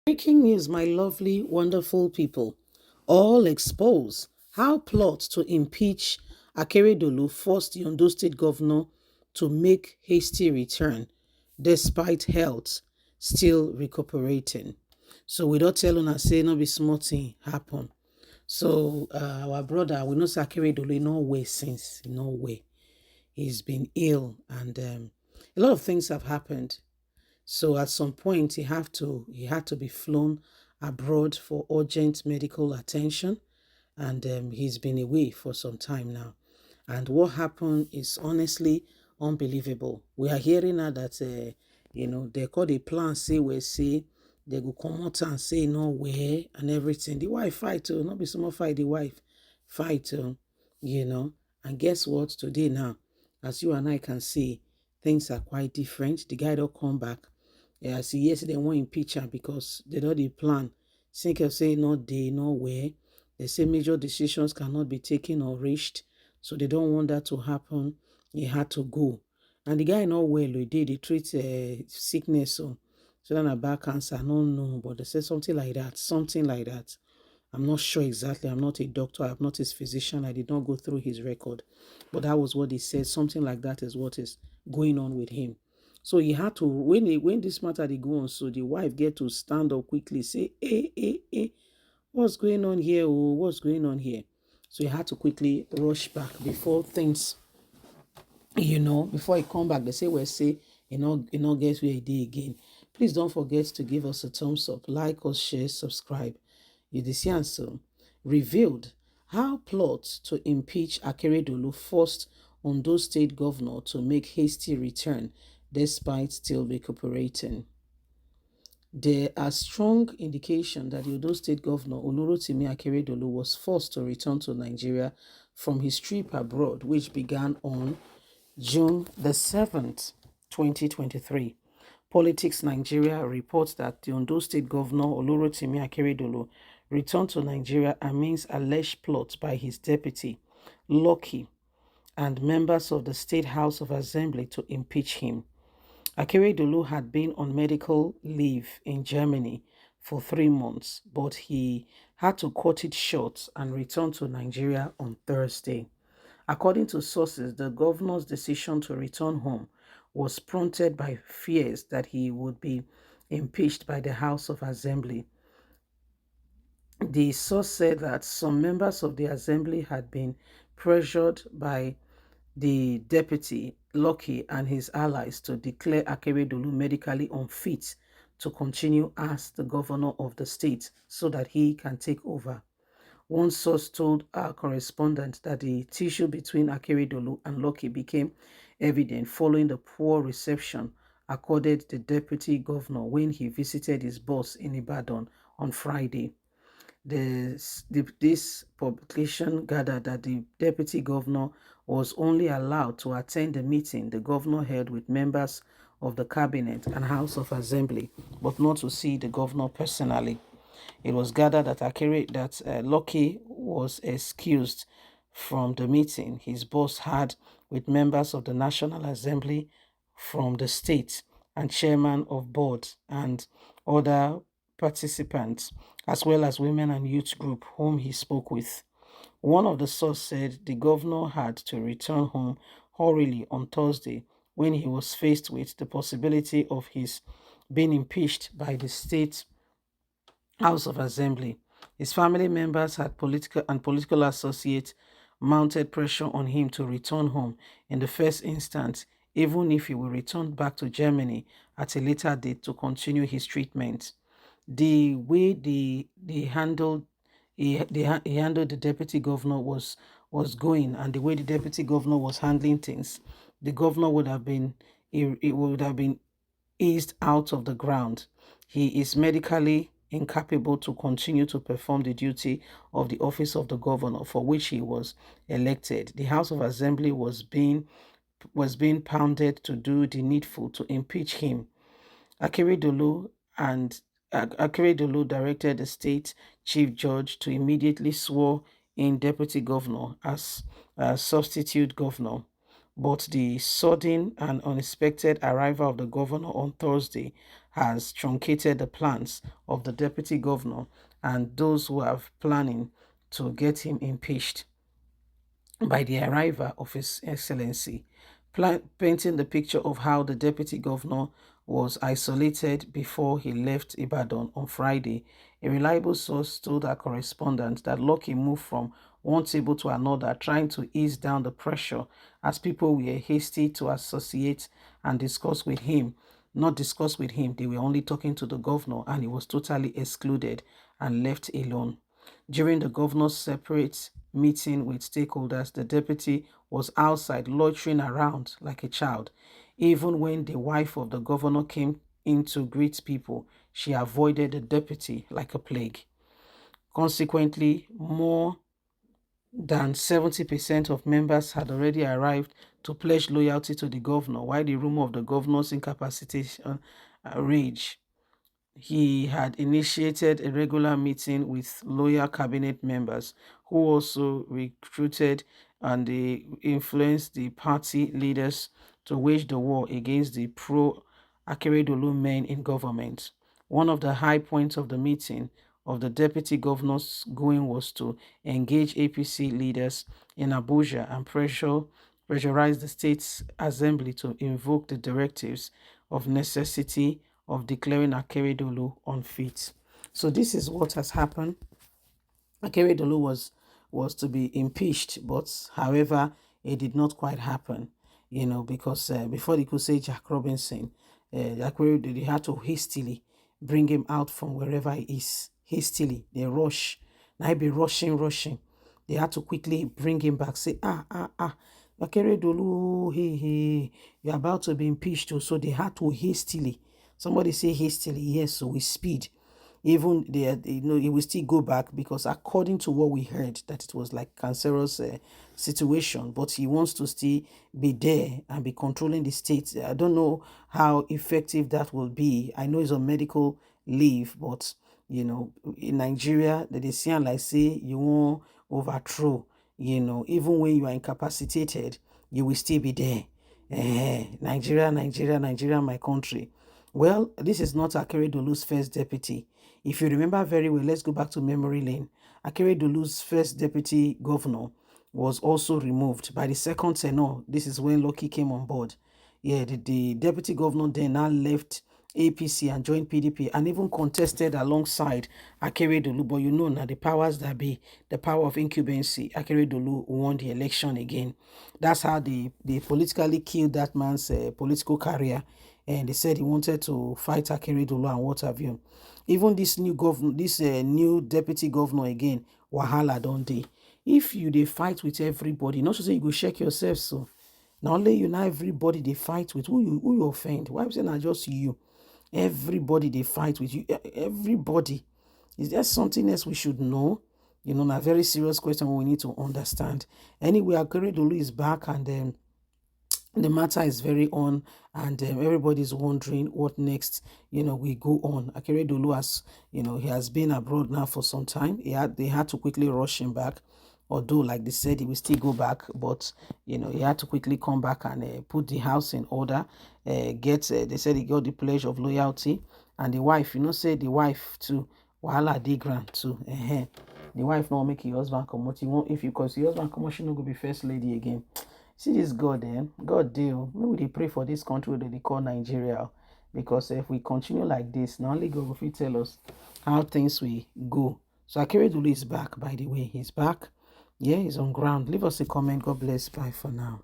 Breaking news, my lovely, wonderful people. All expose how plot to impeach Akeredolu forced the Ondo State governor to make hasty return despite health still recuperating. So we don't tell una say no be small thing happen. So our brother, we know say Akeredolu no way since, no way. He's been ill and a lot of things have happened. So at some point, he had to be flown abroad for urgent medical attention, and he's been away for some time now. And what happened is honestly unbelievable. We are hearing now that they call the plan say we say they go come out and say no way and everything. The wife fight too, not be someone fight the wife fight you know. And guess what? Today now, as you and I can see, things are quite different. The guy don't come back. Yeah, see, yesterday they want impeach him because they don't plan. Think of say no day, no way. They say major decisions cannot be taken or reached, so they don't want that to happen. He had to go. And the guy not well, he did. He treats sickness, so then about cancer. I don't know, but they say something like that. Something like that. I'm not sure exactly. I'm not a doctor. I'm not his physician. I did not go through his record. But that was what he said. Something like that is what is going on with him. So he had to, when this matter they go on, so the wife get to stand up quickly, say, what's going on here? Oh, what's going on here? So he had to quickly rush back before things, before he come back. They say, well, say, guess where he did again. Please don't forget to give us a thumbs up, like us, share, subscribe. You see, and so revealed how plots to impeach Akeredolu forced Ondo State governor to make hasty return despite still recuperating. There are strong indications that the Ondo State Governor Olurotimi Akeredolu was forced to return to Nigeria from his trip abroad, which began on June the 7th, 2023. Politics Nigeria reports that the Ondo State Governor Olurotimi Akeredolu returned to Nigeria amidst alleged plots by his deputy, Lucky, and members of the State House of Assembly to impeach him. Akeredolu had been on medical leave in Germany for 3 months, but he had to cut it short and return to Nigeria on Thursday. According to sources, the governor's decision to return home was prompted by fears that he would be impeached by the House of Assembly. The source said that some members of the assembly had been pressured by the deputy, Lucky, and his allies to declare Akeredolu medically unfit to continue as the governor of the state so that he can take over. One source told our correspondent that the tissue between Akeredolu and Lucky became evident following the poor reception accorded the deputy governor when he visited his boss in Ibadan on Friday. This publication gathered that the deputy governor was only allowed to attend the meeting the governor held with members of the cabinet and House of Assembly, but not to see the governor personally. It was gathered that Lucky was excused from the meeting his boss had with members of the National Assembly from the state and chairman of board and other participants, as well as women and youth group whom he spoke with. One of the sources said the governor had to return home hurriedly on Thursday when he was faced with the possibility of his being impeached by the state House of Assembly. His family members had political associates mounted pressure on him to return home in the first instance, even if he will return back to Germany at a later date to continue his treatment. The way they handled he handled the deputy governor was going, and the way the deputy governor was handling things, the governor would have been it would have been eased out of the ground. He is medically incapable to continue to perform the duty of the office of the governor for which he was elected. The House of Assembly was being pounded to do the needful to impeach him. Akeredolu and Akeredolu directed the state chief judge to immediately swear in deputy governor as substitute governor. But the sudden and unexpected arrival of the governor on Thursday has truncated the plans of the deputy governor and those who are planning to get him impeached by the arrival of His Excellency, painting the picture of how the deputy governor was isolated before he left Ibadan on Friday. A reliable source told our correspondent that Lucky moved from one table to another, trying to ease down the pressure as people were hasty to associate and discuss with him. Not discuss with him, they were only talking to the governor, and he was totally excluded and left alone. During the governor's separate meeting with stakeholders, the deputy was outside loitering around like a child. Even when the wife of the governor came in to greet people, she avoided the deputy like a plague. Consequently, more than 70% of members had already arrived to pledge loyalty to the governor, while the rumor of the governor's incapacitation raged. He had initiated a regular meeting with loyal cabinet members who also recruited and they influenced the party leaders to wage the war against the pro-Akeredolu men in government. One of the high points of the meeting of the deputy governor's going was to engage APC leaders in Abuja and pressurize the state's assembly to invoke the directives of necessity of declaring Akeredolu unfit. So this is what has happened. Akeredolu was to be impeached, but however, it did not quite happen, because before they could say Jack Robinson, Akeredolu, they had to hastily bring him out from wherever he is. Hastily, they rush. Now be rushing. They had to quickly bring him back. Say, Akeredolu, hey, you're about to be impeached too. So they had to hastily. Somebody say hastily, yes, so with speed. Even it will still go back because according to what we heard, that it was like cancerous situation, but he wants to still be there and be controlling the state. I don't know how effective that will be. I know he's on medical leave, but in Nigeria, they see like say you won't overthrow. Even when you are incapacitated, you will still be there. Nigeria, my country. Well, this is not Akeredolu's first deputy. If you remember very well, let's go back to memory lane. Akeredolu's first deputy governor was also removed by the second tenure. This is when Lucky came on board. Yeah, the deputy governor then now left APC and joined PDP and even contested alongside Akeredolu. But now the powers that be, the power of incumbency, Akeredolu won the election again. That's how they politically killed that man's political career. And they said he wanted to fight Akeredolu and what have you. Even this new governor, this new deputy governor again, wahala don't they? If you fight with everybody, not to say you go check yourself, so now only you now everybody they fight with who you offend. Why am saying not just you? Everybody they fight with you. Everybody. Is there something else we should know? A very serious question we need to understand. Anyway, Akeredolu is back and the matter is very on and everybody's wondering what next we go on. Akeredolu has he has been abroad now for some time. They had to quickly rush him back, although like they said he will still go back, but he had to quickly come back and put the house in order. They said he got the pledge of loyalty, and the wife, say the wife too, wahala dey ground too. The wife not make your husband come out. If you cause your husband come out, she not go be first lady again. See this God, God deal. Maybe they pray for this country that they call Nigeria. Because if we continue like this, not only God will tell us how things will go. So Akeredolu is back, by the way. He's back. Yeah, he's on ground. Leave us a comment. God bless. Bye for now.